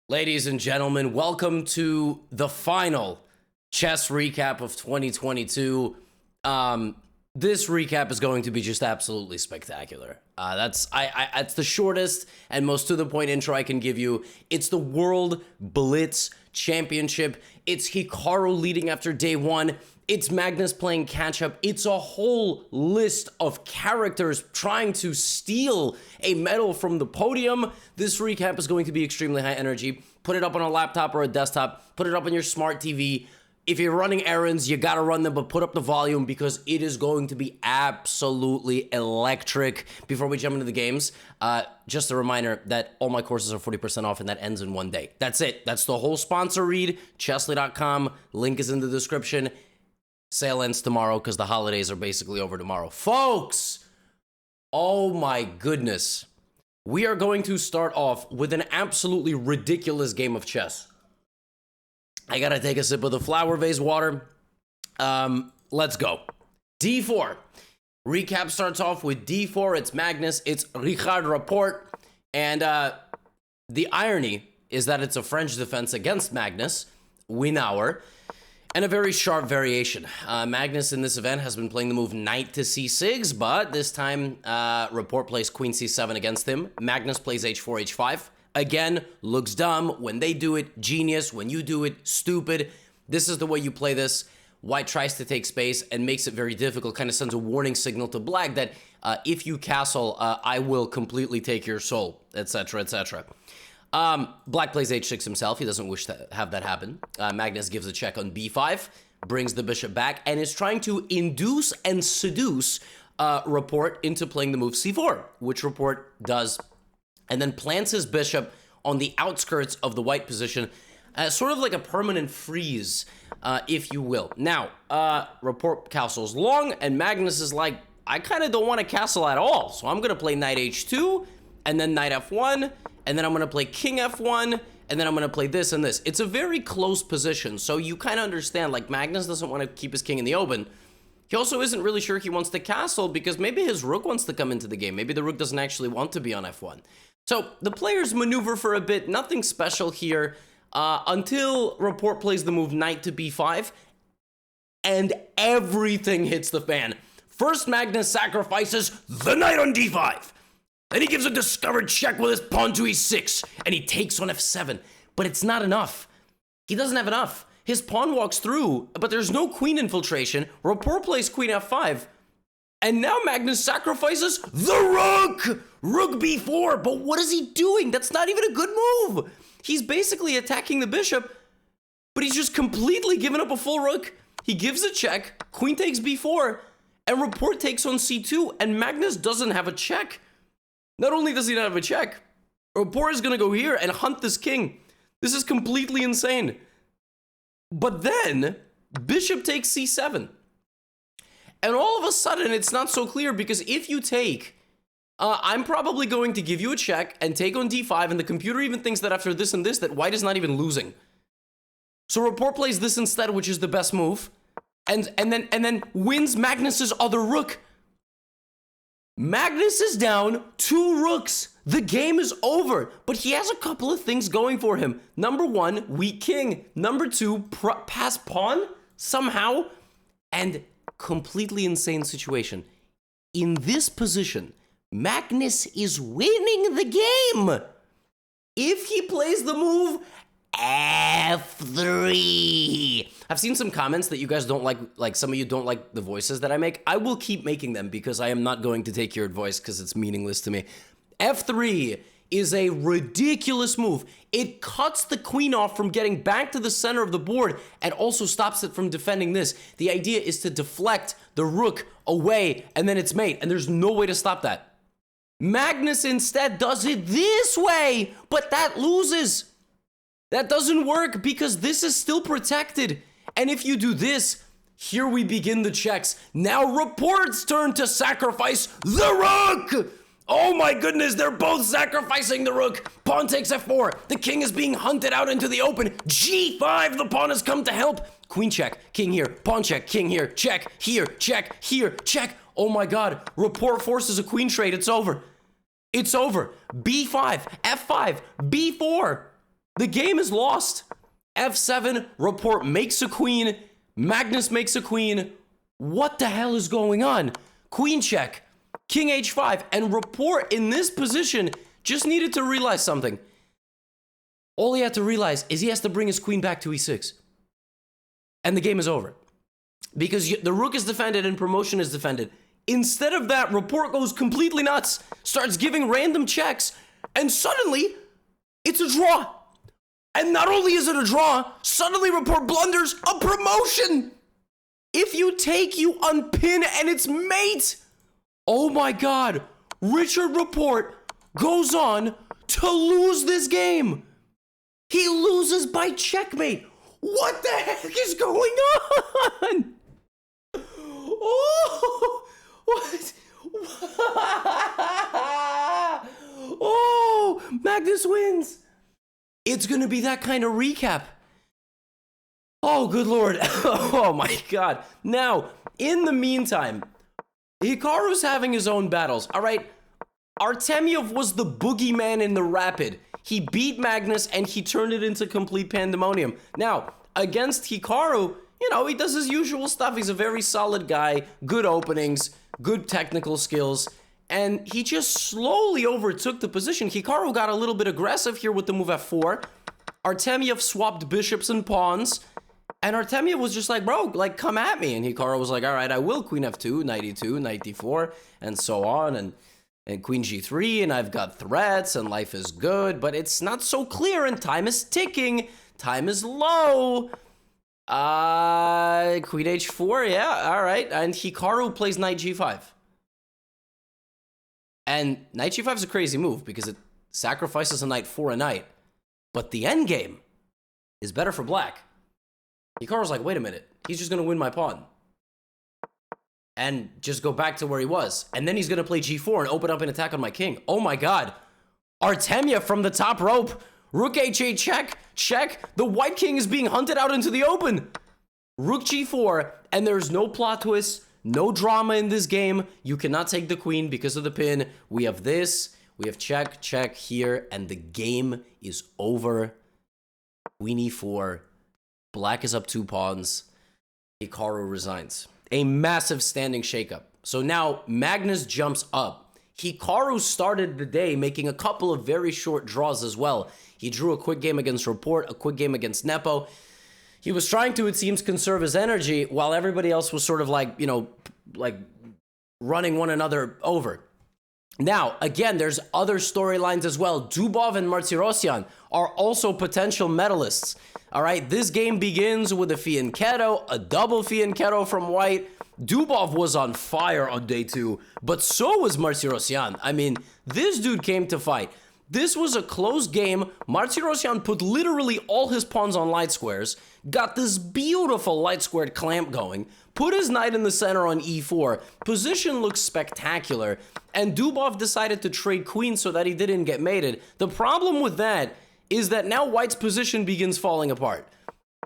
Ladies and gentlemen, welcome to the final chess recap of 2022. This recap is going to be just absolutely spectacular. It's the shortest and most to the point intro I can give you. It's the World Blitz Championship. It's Hikaru leading after day one. It's Magnus playing catch up. It's a whole list of characters trying to steal a medal from the podium. This recap is going to be extremely high energy. Put it up on a laptop or a desktop. Put it up on your smart TV. If you're running errands, you gotta run them, but put up the volume because it is going to be absolutely electric. Before we jump into the games, just a reminder that all my courses are 40% off and that ends in one day. That's it. That's the whole sponsor read. Chessly.com. Link is in the description. Sale ends tomorrow because the holidays are basically over tomorrow. Folks, oh my goodness. We are going to start off with an absolutely ridiculous game of chess. I gotta take a sip of the flower vase water. Let's go. D4. Recap starts off with D4. It's Magnus. It's Richard Rapport. And the irony is that it's a French defense against Magnus, Winauer, and a very sharp variation. Magnus in this event has been playing the move knight to c6, but this time Rapport plays queen c7 against him. Magnus plays h4, h5. Again, looks dumb. When they do it, genius. When you do it, stupid. This is the way you play this. White tries to take space and makes it very difficult, kind of sends a warning signal to black that if you castle, I will completely take your soul, etc., etc. Black plays h6 himself. He doesn't wish to have that happen. Magnus gives a check on b5, brings the bishop back, and is trying to induce and seduce Rapport into playing the move c4, which Rapport does, and then plants his bishop on the outskirts of the white position, sort of like a permanent freeze, if you will. Now, Rapport castles long, and Magnus is like, I kind of don't want to castle at all, so I'm going to play knight h2, and then knight f1, and then I'm going to play king f1, and then I'm going to play this and this. It's a very close position, so you kind of understand, like, Magnus doesn't want to keep his king in the open. He also isn't really sure he wants to castle, because maybe his rook wants to come into the game. Maybe the rook doesn't actually want to be on f1. So the players maneuver for a bit, nothing special here, until Rapport plays the move knight to b5, and everything hits the fan. First, Magnus sacrifices the knight on d5. Then he gives a discovered check with his pawn to e6, and he takes on f7. But it's not enough. He doesn't have enough. His pawn walks through, but there's no queen infiltration. Rapport plays queen f5. And now Magnus sacrifices the rook! Rook b4, but what is he doing? That's not even a good move. He's basically attacking the bishop, but he's just completely given up a full rook. He gives a check, queen takes b4, and Rapport takes on c2, and Magnus doesn't have a check. Not only does he not have a check, Rapport is gonna go here and hunt this king. This is completely insane. But then, bishop takes c7. And all of a sudden, it's not so clear, because if you take, I'm probably going to give you a check and take on d5, and the computer even thinks that after this and this, that white is not even losing. So Rapport plays this instead, which is the best move, and then wins Magnus's other rook. Magnus is down 2 rooks. The game is over, but he has a couple of things going for him. Number 1, weak king. Number 2, pass pawn somehow, and completely insane situation. In this position, Magnus is winning the game. If he plays the move f3. I've seen some comments that you guys don't like some of you don't like the voices that I make. I will keep making them because I am not going to take your advice because it's meaningless to me. f3 is a ridiculous move. It cuts the queen off from getting back to the center of the board and also stops it from defending this. The idea is to deflect the rook away and then it's mate, and there's no way to stop that. Magnus instead does it this way, but that loses. That doesn't work because this is still protected. And if you do this, here we begin the checks. Now Rapport's turn to sacrifice the rook. Oh my goodness, they're both sacrificing the rook. Pawn takes f4. The king is being hunted out into the open. g5, the pawn has come to help. Queen check, king here, pawn check, king here, check, here, check, here, check. Oh my god, Rapport forces a queen trade. It's over. It's over. b5, f5, b4. The game is lost. F7, Report makes a queen. Magnus makes a queen. What the hell is going on? Queen check. King h5. And Report in this position just needed to realize something. All he had to realize is he has to bring his queen back to e6. And the game is over. Because the rook is defended and promotion is defended. Instead of that, Report goes completely nuts. Starts giving random checks. And suddenly, it's a draw. And not only is it a draw, suddenly Report blunders a promotion. If you take, you unpin, and it's mate. Oh my God. Richard Report goes on to lose this game. He loses by checkmate. What the heck is going on? Oh, what? Oh, Magnus wins. It's going to be that kind of recap. Oh, good Lord. Oh, my God. Now, in the meantime, Hikaru's having his own battles. All right. Artemiev was the boogeyman in the rapid. He beat Magnus and he turned it into complete pandemonium. Now, against Hikaru, you know, he does his usual stuff. He's a very solid guy, good openings, good technical skills, and he just slowly overtook the position. Hikaru got a little bit aggressive here with the move f4. Artemiev swapped bishops and pawns, and Artemiev was just like, bro, like, come at me. And Hikaru was like, all right, I will queen f2, knight e2, knight d4, and so on, and queen g3, and I've got threats, and life is good, but it's not so clear, and time is ticking. Time is low. Queen h4, yeah, all right. And Hikaru plays knight g5. And knight g5 is a crazy move because it sacrifices a knight for a knight. But the endgame is better for black. Hikaru's like, wait a minute, he's just going to win my pawn. And just go back to where he was. And then he's going to play g4 and open up an attack on my king. Oh my God. Artemiev from the top rope. Rook h8 check, check. The white king is being hunted out into the open. Rook g4, and there's no plot twist, no drama in this game. You cannot take the queen because of the pin. We have this, we have check, check here, and the game is over. Queen e4. Black is up 2 pawns. Hikaru resigns. A massive standing shakeup. So now Magnus jumps up. Hikaru started the day making a couple of very short draws as well. He drew a quick game against Report, a quick game against Nepo. He was trying to, it seems, conserve his energy while everybody else was sort of like, you know, like running one another over. Now, again, there's other storylines as well. Dubov and Martirosyan are also potential medalists. All right, this game begins with a fianchetto, a double fianchetto from white. Dubov was on fire on day 2, but so was Martirosyan. I mean, this dude came to fight. This was a close game. Martirosyan put literally all his pawns on light squares, got this beautiful light squared clamp going, put his knight in the center on e4. Position looks spectacular, and Dubov decided to trade queen so that he didn't get mated. The problem with that is that now white's position begins falling apart.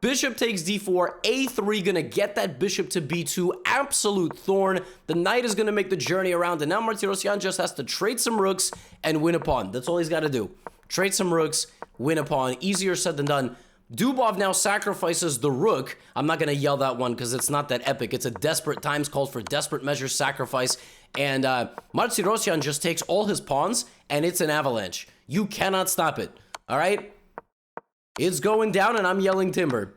Bishop takes d4, a3 gonna get that bishop to b2, absolute thorn. The knight is gonna make the journey around, and now Martirosyan just has to trade some rooks and win a pawn. That's all he's gotta do. Trade some rooks, win a pawn. Easier said than done. Dubov now sacrifices the rook. I'm not gonna yell that one because it's not that epic. It's a desperate times called for desperate measures sacrifice, and Martirosyan just takes all his pawns, and it's an avalanche. You cannot stop it, all right? It's going down, and I'm yelling timber.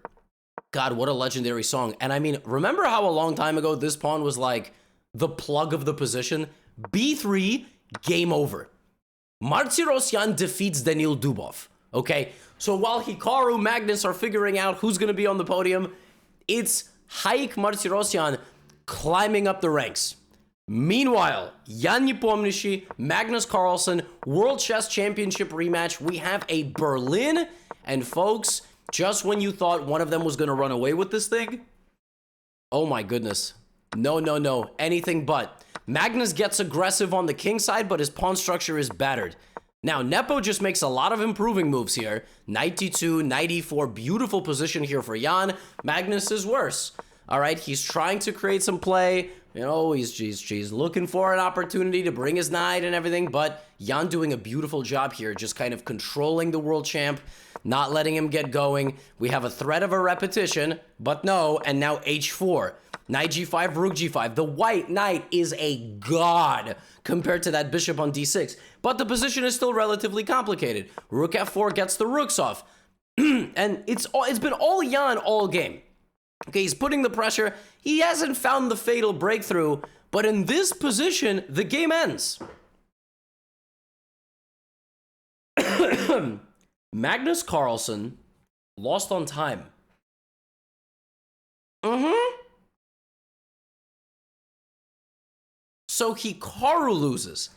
God, what a legendary song. And I mean, remember how a long time ago this pawn was like the plug of the position? b3, game over. Martirosyan defeats Danil Dubov, okay? So while Hikaru, Magnus are figuring out who's going to be on the podium, it's Haik Martirosyan climbing up the ranks. Meanwhile, Jan Nepomniachtchi, Magnus Carlsen, World Chess Championship rematch. We have a Berlin. And folks, just when you thought one of them was going to run away with this thing, oh my goodness. No, no, no. Anything but. Magnus gets aggressive on the king side, but his pawn structure is battered. Now, Nepo just makes a lot of improving moves here. Knight d2, knight e4, beautiful position here for Jan. Magnus is worse. All right, he's trying to create some play, You know, he's looking for an opportunity to bring his knight and everything, but Jan doing a beautiful job here, just kind of controlling the world champ, not letting him get going. We have a threat of a repetition, but no, and now h4. Knight g5, rook g5. The white knight is a god compared to that bishop on d6, but the position is still relatively complicated. Rook f4 gets the rooks off, and it's been all Jan all game. Okay, he's putting the pressure. He hasn't found the fatal breakthrough, but in this position, the game ends. Magnus Carlsen lost on time. So Hikaru loses.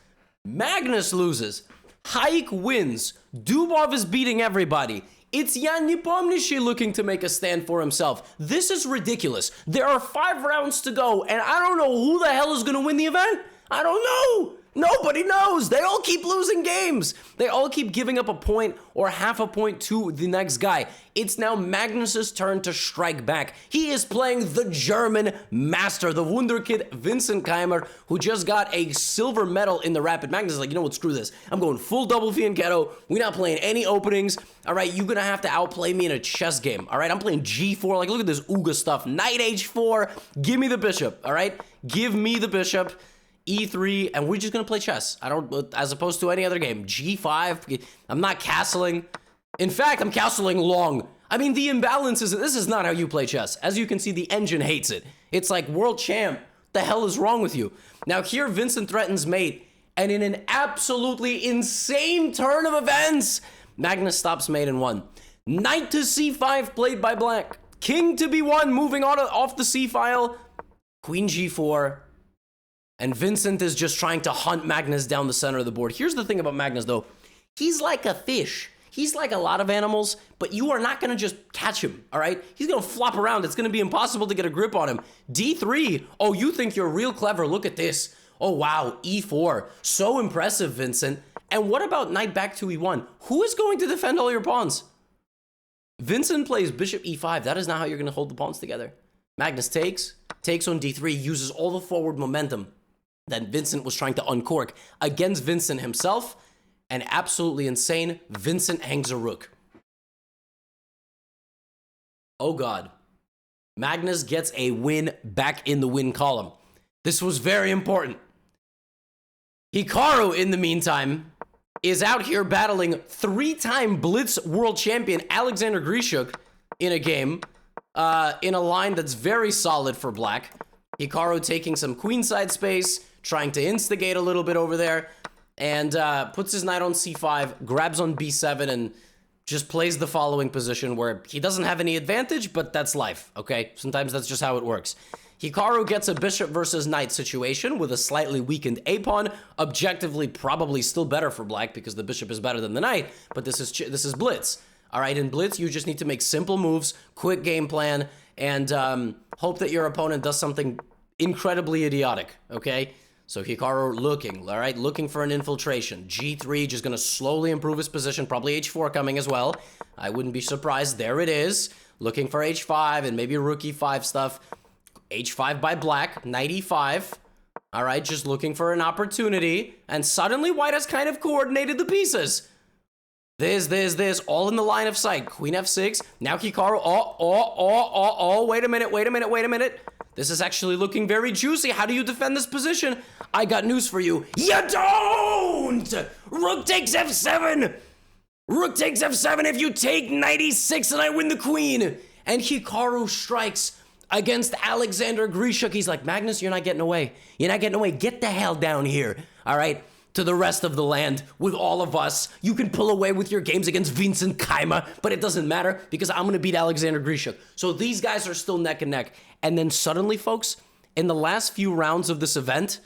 Magnus loses. Haik wins. Dubov is beating everybody. It's Jan Nepomniachtchi looking to make a stand for himself. This is ridiculous. There are 5 rounds to go, and I don't know who the hell is going to win the event. I don't know. Nobody knows. They all keep losing games. They all keep giving up a point or half a point to the next guy. It's now Magnus's turn to strike back. He is playing the German master, the Wunderkid Vincent Keimer, who just got a silver medal in the rapid. Magnus is like, you know what, screw this. I'm going full double fianchetto. We're not playing any openings. All right, you're going to have to outplay me in a chess game. All right, I'm playing G4. Like, look at this Uga stuff. Knight H4. Give me the bishop. All right, give me the bishop. E3, and we're just gonna play chess. I don't, as opposed to any other game. G5, I'm not castling. In fact, I'm castling long. I mean, the imbalance is, this is not how you play chess. As you can see, the engine hates it. It's like, world champ, the hell is wrong with you? Now here, Vincent threatens mate, and in an absolutely insane turn of events, Magnus stops mate and won. Knight to C5 played by black. King to B1, moving on off the C file. Queen G4. And Vincent is just trying to hunt Magnus down the center of the board. Here's the thing about Magnus, though. He's like a fish. He's like a lot of animals, but you are not going to just catch him, all right? He's going to flop around. It's going to be impossible to get a grip on him. D3. Oh, you think you're real clever. Look at this. Oh, wow. E4. So impressive, Vincent. And what about knight back to E1? Who is going to defend all your pawns? Vincent plays bishop E5. That is not how you're going to hold the pawns together. Magnus takes on D3, uses all the forward momentum that Vincent was trying to uncork against Vincent himself, and absolutely insane, Vincent hangs a rook. Oh God. Magnus gets a win back in the win column. This was very important. Hikaru, in the meantime, is out here battling 3-time Blitz world champion Alexander Grishuk in a game, in a line that's very solid for black. Hikaru taking some queenside space, trying to instigate a little bit over there, and puts his knight on c5, grabs on b7, and just plays the following position where he doesn't have any advantage, but that's life, okay? Sometimes that's just how it works. Hikaru gets a bishop versus knight situation with a slightly weakened a-pawn, objectively probably still better for black because the bishop is better than the knight, but this is Blitz. All right, in Blitz, you just need to make simple moves, quick game plan, and hope that your opponent does something incredibly idiotic, okay? So Hikaru looking, all right, looking for an infiltration. G3, just gonna slowly improve his position, probably H4 coming as well. I wouldn't be surprised. There it is. Looking for H5 and maybe rook E5 stuff. H5 by black, knight E5. All right, just looking for an opportunity. And suddenly white has kind of coordinated the pieces. This, all in the line of sight. Queen F6. Now Hikaru, wait a minute. This is actually looking very juicy. How do you defend this position? I got news for you. You don't! Rook takes F7! Rook takes F7 if you take knight E6 and I win the queen. And Hikaru strikes against Alexander Grishuk. He's like, Magnus, you're not getting away. You're not getting away. Get the hell down here. All right? To the rest of the land with all of us. You can pull away with your games against Vincent Keimer, but it doesn't matter because I'm going to beat Alexander Grishuk. So these guys are still neck and neck. And then suddenly, folks, in the last few rounds of this event,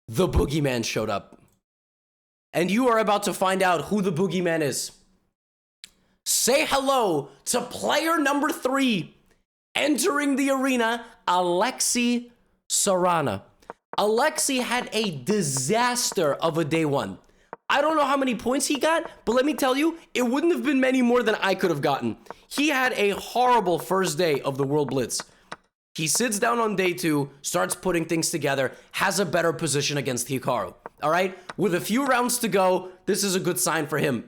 the boogeyman showed up. And you are about to find out who the boogeyman is. Say hello to player number 3 entering the arena, Alexei Sarana. Alexei had a disaster of a day one. I don't know how many points he got, but let me tell you, it wouldn't have been many more than I could have gotten. He had a horrible first day of the World Blitz. He sits down on day 2, starts putting things together, has a better position against Hikaru. All right? With a few rounds to go, this is a good sign for him.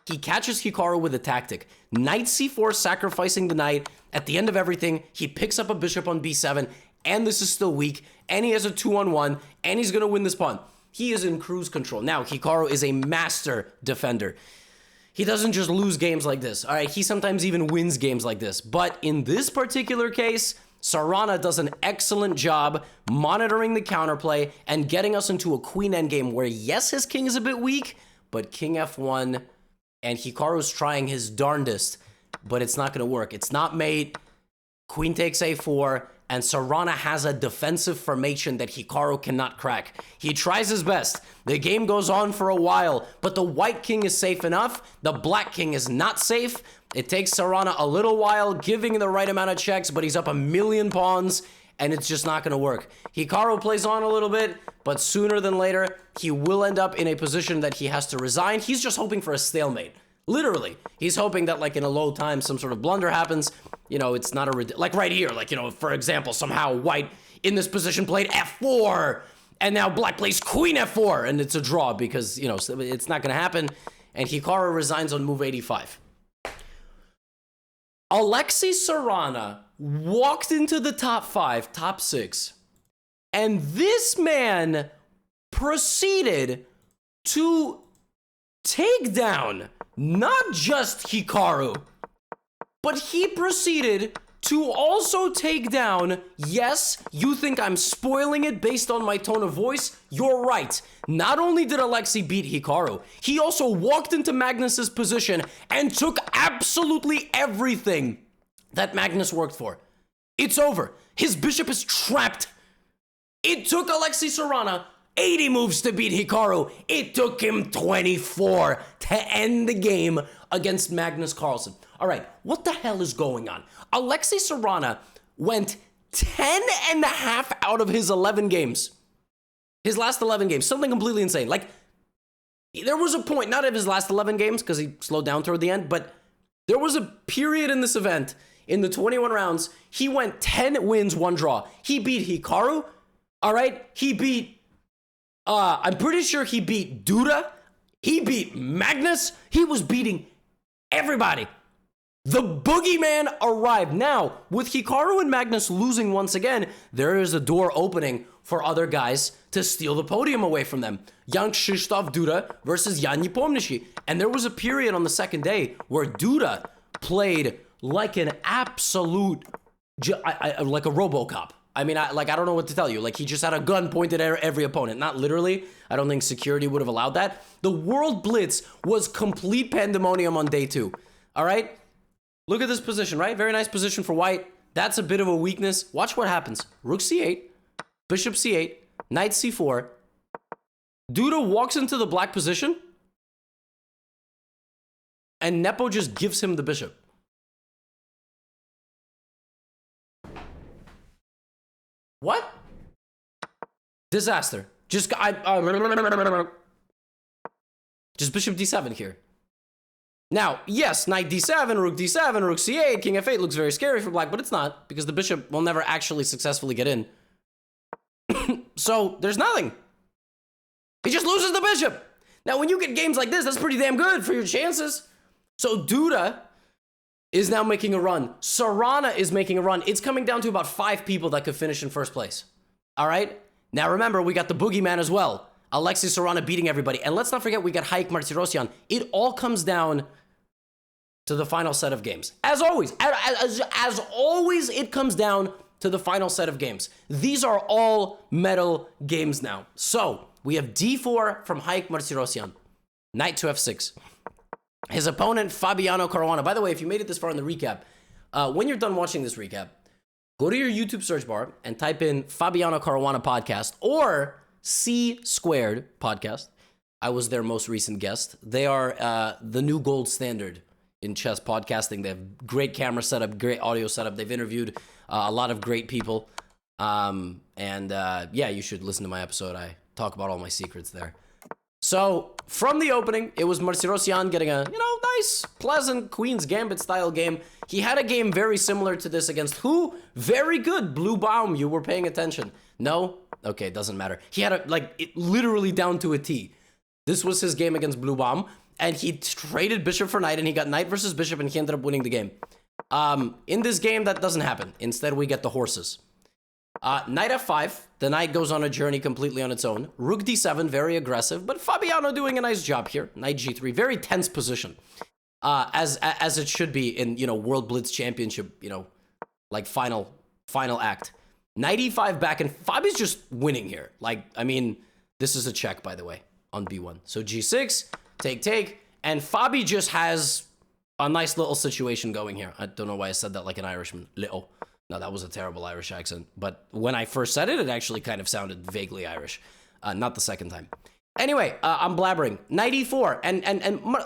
He catches Hikaru with a tactic. Knight c4, sacrificing the knight. At the end of everything, he picks up a bishop on b7, and this is still weak, and he has a 2-on-1, and he's going to win this pawn. He is in cruise control. Now, Hikaru is a master defender. He doesn't just lose games like this, all right? He sometimes even wins games like this. But in this particular case, Sarana does an excellent job monitoring the counterplay and getting us into a queen endgame where, yes, his king is a bit weak, but king f1, and Hikaru's trying his darndest, but it's not going to work. It's not mate. Queen takes a4, and Sarana has a defensive formation that Hikaru cannot crack. He tries his best. The game goes on for a while, but the white king is safe enough. The black king is not safe. It takes Sarana a little while, giving the right amount of checks, but he's up a million pawns, and it's just not going to work. Hikaru plays on a little bit, but sooner than later, he will end up in a position that he has to resign. He's just hoping for a stalemate. Literally. He's hoping that, like, in a low time, some sort of blunder happens. You know, it's not a... Like, right here. Like, you know, for example, somehow white in this position played f4, and now black plays queen f4, and it's a draw because, you know, it's not going to happen. And Hikaru resigns on move 85. Alexei Sarana walked into the top 5, top 6, and this man proceeded to take down not just Hikaru, but he proceeded to also take down, yes, you think I'm spoiling it based on my tone of voice? You're right. Not only did Alexei beat Hikaru, he also walked into Magnus's position and took absolutely everything that Magnus worked for. It's over. His bishop is trapped. It took Alexei Sarana 80 moves to beat Hikaru. It took him 24 to end the game against Magnus Carlsen. All right, what the hell is going on? Alexei Sarana went 10 and a half out of his 11 games. His last 11 games, something completely insane. Like, there was a point, not of his last 11 games, because he slowed down toward the end, but there was a period in this event, in the 21 rounds, he went 10 wins, 1 draw. He beat Hikaru, all right? He beat, I'm pretty sure he beat Duda. He beat Magnus. He was beating everybody. The boogeyman arrived. Now, with Hikaru and Magnus losing once again, there is a door opening for other guys to steal the podium away from them. Jan Krzysztof Duda versus Jan Nepomniachtchi. And there was a period on the second day where Duda played like an absolute, like a RoboCop. I mean, I don't know what to tell you. Like, he just had a gun pointed at every opponent. Not literally. I don't think security would have allowed that. The World Blitz was complete pandemonium on day 2. All right? Look at this position, right? Very nice position for white. That's a bit of a weakness. Watch what happens. Rook c8, bishop c8, knight c4. Duda walks into the black position, and Nepo just gives him the bishop. What? Disaster. Just bishop d7 here. Now, yes, knight d7, rook d7, rook c8, king f8 looks very scary for black, but it's not, because the bishop will never actually successfully get in. So, there's nothing. He just loses the bishop. Now, when you get games like this, that's pretty damn good for your chances. So, Duda is now making a run. Sarana is making a run. It's coming down to about 5 people that could finish in first place. All right? Now, remember, we got the boogeyman as well. Alexei Sarana beating everybody. And let's not forget, we got Haik Martirosyan. It all comes down to the final set of games. As always, as always, it comes down to the final set of games. These are all medal games now. So, we have d4 from Haik Martirosyan. Knight to f6. His opponent, Fabiano Caruana. By the way, if you made it this far in the recap, when you're done watching this recap, go to your YouTube search bar and type in Fabiano Caruana podcast or C Squared podcast. I was their most recent guest. They are the new gold standard in chess podcasting. They have great camera setup, great audio setup. They've interviewed a lot of great people. Yeah, you should listen to my episode. I talk about all my secrets there. So from the opening, it was Martirosyan getting a, nice, pleasant Queen's Gambit style game. He had a game very similar to this against who? Very good, Blue Baum. You were paying attention. No? Okay, it doesn't matter. He had it literally down to a T. This was his game against Blue Baum, and he traded bishop for knight, and he got knight versus bishop, and he ended up winning the game. In this game, that doesn't happen. Instead, we get the horses. Knight f5. The knight goes on a journey completely on its own. Rook d7, very aggressive, but Fabiano doing a nice job here. Knight g3, very tense position. As it should be in, World Blitz Championship, like final act. Knight e5 back, and Fabi's just winning here. This is a check, by the way, on b1. So g6, take, and Fabi just has a nice little situation going here. I don't know why I said that like an Irishman. Little. No, that was a terrible Irish accent. But when I first said it, it actually kind of sounded vaguely Irish. Not the second time. Anyway, I'm blabbering. Knight e4. And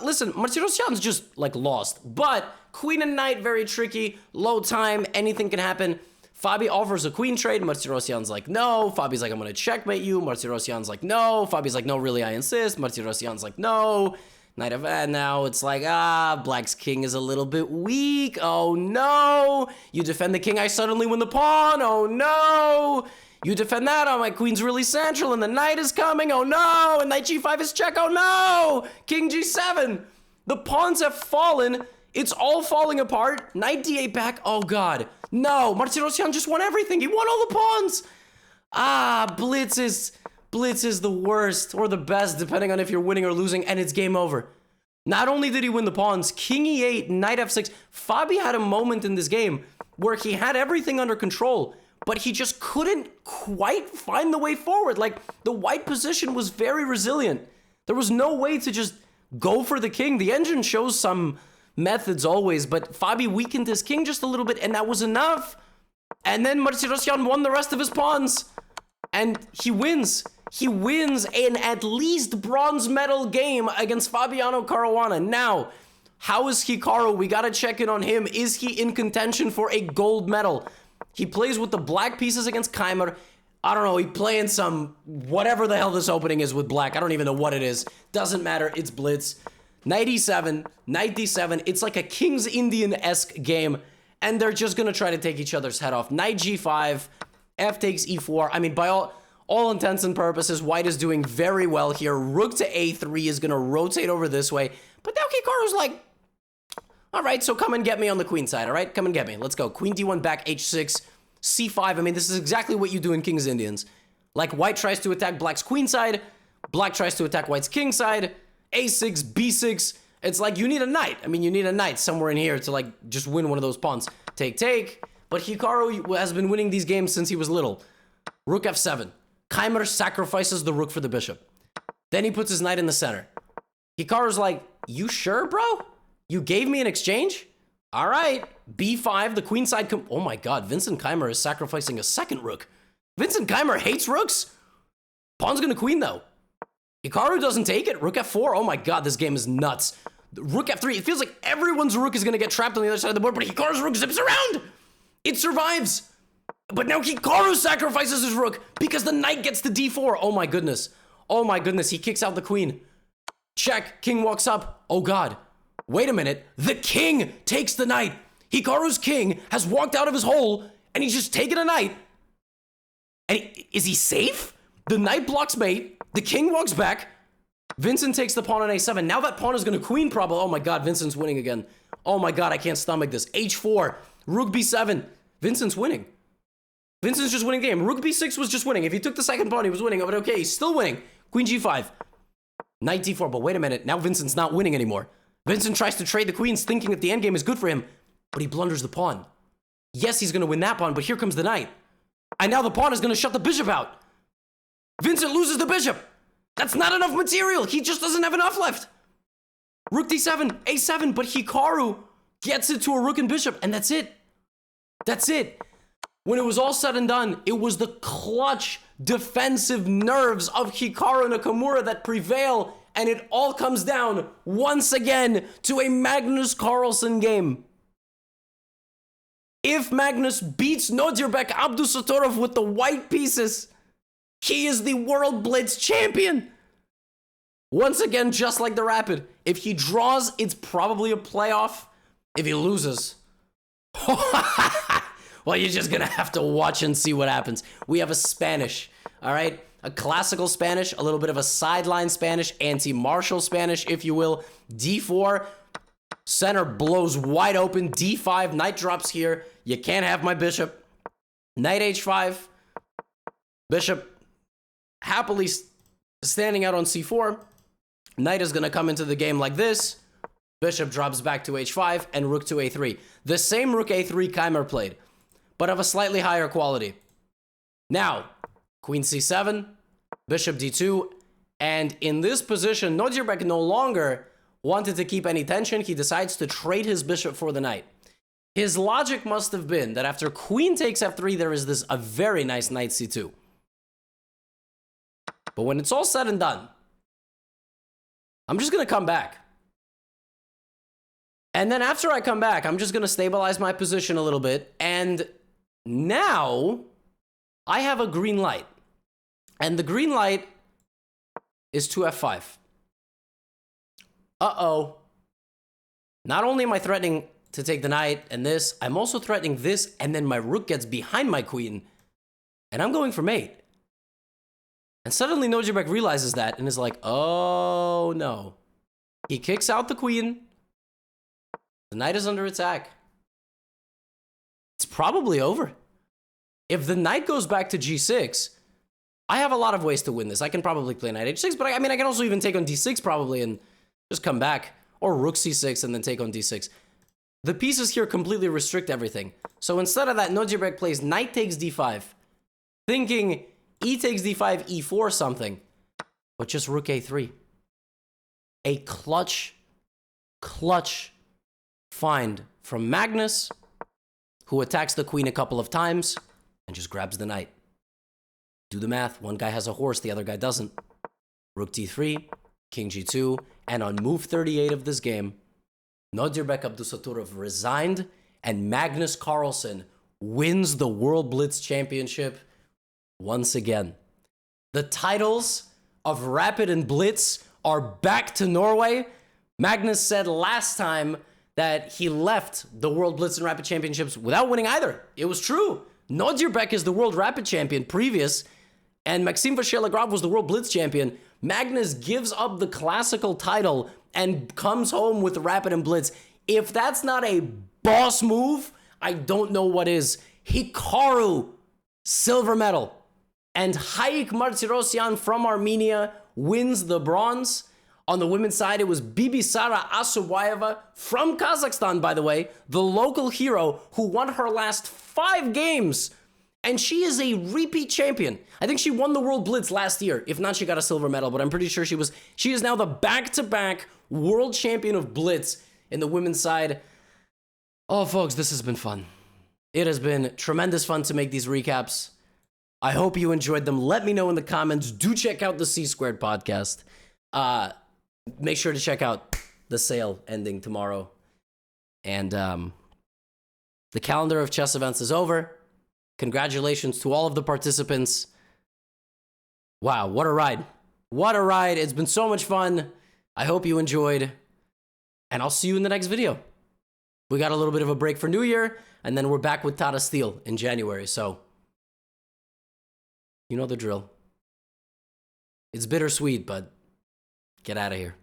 listen, Martirosyan's just, lost. But queen and knight, very tricky. Low time. Anything can happen. Fabi offers a queen trade. Martirosyan's like, no. Fabi's like, I'm going to checkmate you. Martirosyan's like, no. Fabi's like, no, really, I insist. Martirosyan's like, no. Knight of now it's like, black's king is a little bit weak. Oh no. You defend the king, I suddenly win the pawn. Oh no. You defend that, my queen's really central, and the knight is coming. Oh no. And knight g5 is check. Oh no. King g7. The pawns have fallen. It's all falling apart. Knight d8 back. Oh god. No. Martirosyan just won everything. He won all the pawns. Blitz is the worst or the best, depending on if you're winning or losing, and it's game over. Not only did he win the pawns, king e8, knight f6. Fabi had a moment in this game where he had everything under control, but he just couldn't quite find the way forward. The white position was very resilient. There was no way to just go for the king. The engine shows some methods always, but Fabi weakened his king just a little bit, and that was enough. And then Martirosyan won the rest of his pawns, and he wins. He wins an at least bronze medal game against Fabiano Caruana. Now, how is Hikaru? We gotta check in on him. Is he in contention for a gold medal? He plays with the black pieces against Keimer. I don't know, he's playing some whatever the hell this opening is with black. I don't even know what it is. Doesn't matter, it's blitz. Knight e7, knight d7. It's like a King's Indian-esque game, and they're just gonna try to take each other's head off. Knight g5, f takes e4. I mean, by all intents and purposes, white is doing very well here. Rook to a3 is going to rotate over this way. But now Hikaru's like, all right, so come and get me on the queen side, all right? Come and get me. Let's go. Queen d1 back, h6, c5. I mean, this is exactly what you do in King's Indians. White tries to attack black's queen side. Black tries to attack white's king side. a6, b6. It's like you need a knight. I mean, you need a knight somewhere in here to, just win one of those pawns. Take. But Hikaru has been winning these games since he was little. Rook f7. Keimer sacrifices the rook for the bishop. Then he puts his knight in the center. Hikaru's like, you sure, bro? You gave me an exchange? All right. b5, the queen side. Oh my god, Vincent Keimer is sacrificing a second rook. Vincent Keimer hates rooks? Pawn's gonna queen, though. Hikaru doesn't take it. Rook f4. Oh my god, this game is nuts. Rook f3. It feels like everyone's rook is gonna get trapped on the other side of the board, but Hikaru's rook zips around. It survives. But now Hikaru sacrifices his rook because the knight gets to d4. Oh my goodness. Oh my goodness. He kicks out the queen. Check. King walks up. Oh god. Wait a minute. The king takes the knight. Hikaru's king has walked out of his hole and he's just taken a knight. And is he safe? The knight blocks mate. The king walks back. Vincent takes the pawn on a7. Now that pawn is going to queen probably. Oh my god. Vincent's winning again. Oh my god. I can't stomach this. h4. Rook b7. Vincent's winning. Vincent's just winning the game. Rook b6 was just winning. If he took the second pawn, he was winning. But okay, he's still winning. Queen g5. Knight d4. But wait a minute. Now Vincent's not winning anymore. Vincent tries to trade the queens, thinking that the endgame is good for him. But he blunders the pawn. Yes, he's going to win that pawn, but here comes the knight. And now the pawn is going to shut the bishop out. Vincent loses the bishop. That's not enough material. He just doesn't have enough left. Rook d7, a7. But Hikaru gets it to a rook and bishop. And that's it. That's it. When it was all said and done, it was the clutch defensive nerves of Hikaru Nakamura that prevail, and it all comes down, once again, to a Magnus Carlsen game. If Magnus beats Nodirbek Abdusattorov with the white pieces, he is the World Blitz champion. Once again, just like the Rapid. If he draws, it's probably a playoff. If he loses, well, you're just gonna have to watch and see what happens. We have a Spanish, all right? A classical Spanish, a little bit of a sideline Spanish, anti-martial Spanish, if you will. D4, center blows wide open. D5, knight drops here. You can't have my bishop. Knight H5, bishop happily standing out on C4. Knight is gonna come into the game like this. Bishop drops back to H5 and rook to A3. The same rook A3 Keimer played, but of a slightly higher quality. Now, Queen C7, Bishop D2, and in this position, Nodirbek no longer wanted to keep any tension. He decides to trade his bishop for the knight. His logic must have been that after Queen takes F3, there is a very nice Knight C2. But when it's all said and done, I'm just gonna come back. And then after I come back, I'm just going to stabilize my position a little bit. And now I have a green light. And the green light is to F5. Uh-oh. Not only am I threatening to take the knight and this, I'm also threatening this, and then my rook gets behind my queen, and I'm going for mate. And suddenly Nodirbek realizes that and is like, oh no. He kicks out the queen. The knight is under attack. It's probably over. If the knight goes back to G6, I have a lot of ways to win this. I can probably play knight H6, but I mean, I can also even take on D6 probably and just come back. Or rook C6 and then take on D6. The pieces here completely restrict everything. So instead of that, Nodirbek plays knight takes D5, thinking E takes D5, E4 something, but just rook A3. A clutch find from Magnus, who attacks the queen a couple of times and just grabs the knight. Do the math. One guy has a horse, the other guy doesn't. Rook D3, King G2, and on move 38 of this game, Nodirbek Abdusattorov resigned and Magnus Carlsen wins the World Blitz Championship once again. The titles of Rapid and Blitz are back to Norway. Magnus said last time that he left the World Blitz and Rapid Championships without winning either. It was true. Nodirbek is the World Rapid Champion previous, and Maxim Vachier-Lagrave was the World Blitz Champion. Magnus gives up the classical title and comes home with Rapid and Blitz. If that's not a boss move, I don't know what is. Hikaru, silver medal. And Haik Martirosyan from Armenia wins the bronze. On the women's side, it was Bibisara Asubayeva from Kazakhstan, by the way, the local hero who won her last 5 games. And she is a repeat champion. I think she won the World Blitz last year. If not, she got a silver medal, but I'm pretty sure she is now the back-to-back world champion of Blitz in the women's side. Oh, folks, this has been fun. It has been tremendous fun to make these recaps. I hope you enjoyed them. Let me know in the comments. Do check out the C-Squared podcast. Make sure to check out the sale ending tomorrow. And the calendar of chess events is over. Congratulations to all of the participants. Wow, what a ride. What a ride. It's been so much fun. I hope you enjoyed. And I'll see you in the next video. We got a little bit of a break for New Year, and then we're back with Tata Steel in January. So, you know the drill. It's bittersweet, but get out of here.